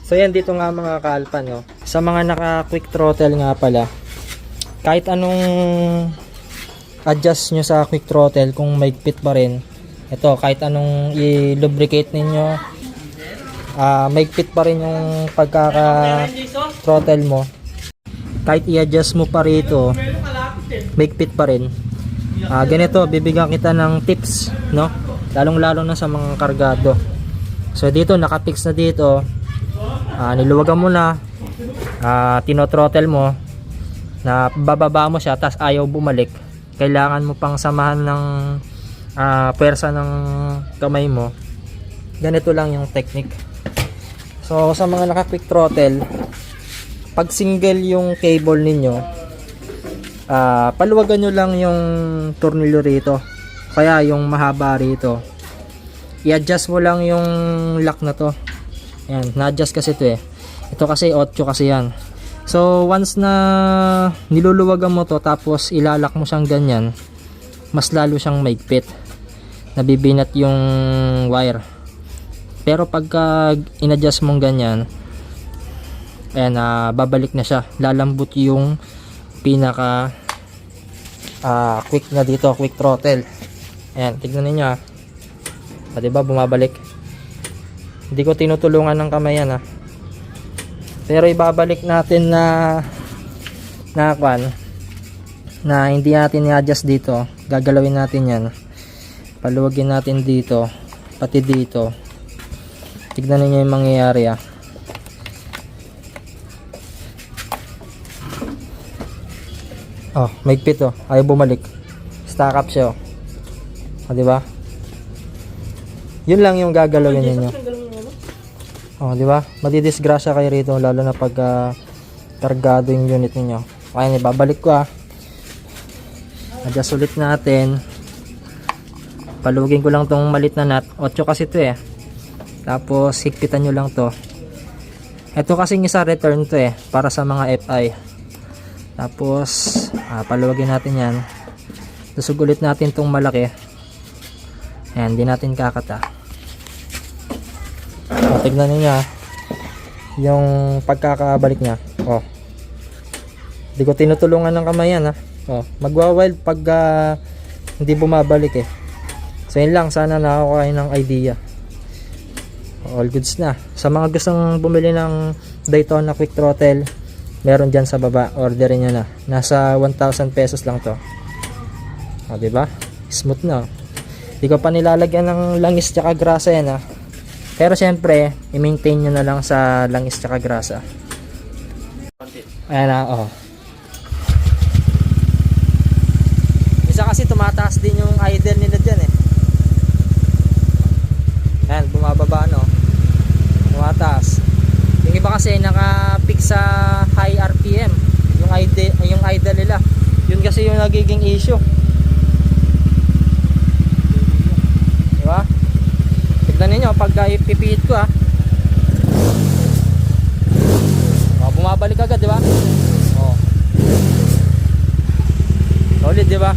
So yan dito nga mga kaalpan, no? Sa mga naka quick throttle nga pala, kahit anong adjust nyo sa quick throttle, kung maigpit pa rin, ito kahit anong i-lubricate ninyo, maigpit pa rin yung pagkaka throttle mo. Kahit i-adjust mo pa rito, maigpit pa rin. Ganito, bibigyan kita ng tips, no? Lalong lalo na sa mga kargado. So dito nakapix na dito, niluwagan mo na, tino-throttle mo, na bababa mo siya, tas ayaw bumalik, kailangan mo pang samahan ng pwersa ng kamay mo. Ganito lang yung technique. So sa mga naka quick throttle, pag single yung cable ninyo, paluwagan nyo lang yung tornilyo rito, kaya yung mahaba rito, i-adjust mo lang yung lock na to. Yan, na-adjust kasi ito eh. Ito kasi 8 kasi yan. So once na niluluwagan mo to, tapos ilalak mo siyang ganyan, mas lalo siyang maigpit, nabibinat yung wire. Pero pagka in-adjust mong ganyan, ayan, babalik na siya, lalambot yung pinaka quick na dito, quick throttle. Ayan, tignan niyo, diba bumabalik. Hindi ko tinutulungan ng kamay yan, pero ibabalik natin na hindi natin i-adjust dito. Gagalawin natin yan, paluwagin natin dito, pati dito. Tignan niyo yung mangyayari, maigpit, ayaw bumalik, stack up siya, diba? Yun lang yung gagalawin niyo. Di ba? Madidisgrasya kayo rito, lalo na pag kargado yung unit niyo. Ayan, ibabalik ko, adjust ulit natin. Palugin ko lang tong malit na nut, 8 kasi ito eh. Tapos higpitan nyo lang to. Ito kasing isa return to para sa mga FI. Tapos paluwagin natin yan. Tusog ulit natin tong malaki. Ayan, hindi natin kakata. Tignan niyo yung pagkakabalik niya. Hindi ko tinutulungan ng kamay yan, magwa-wild pag hindi bumabalik So yun lang, sana nakakuha kayo ng idea. All goods na. Sa mga gustong bumili ng Daytona quick throttle, meron dyan sa baba, orderin nyo na. Nasa 1,000 pesos lang to. Diba? Smooth na. Hindi ko pa nilalagyan ng langis tsaka grasa yan, pero syempre i-maintain nyo na lang sa langis tsaka grasa. Ayan, isa kasi tumataas din yung idle nila dyan Ayan, bumababa, tumataas. Yung iba kasi naka-fix sa high RPM yung idle nila. Yun kasi yung nagiging issue, diba? Tignan ninyo pag ipipihit ko, bumabalik agad, diba? Solid, diba?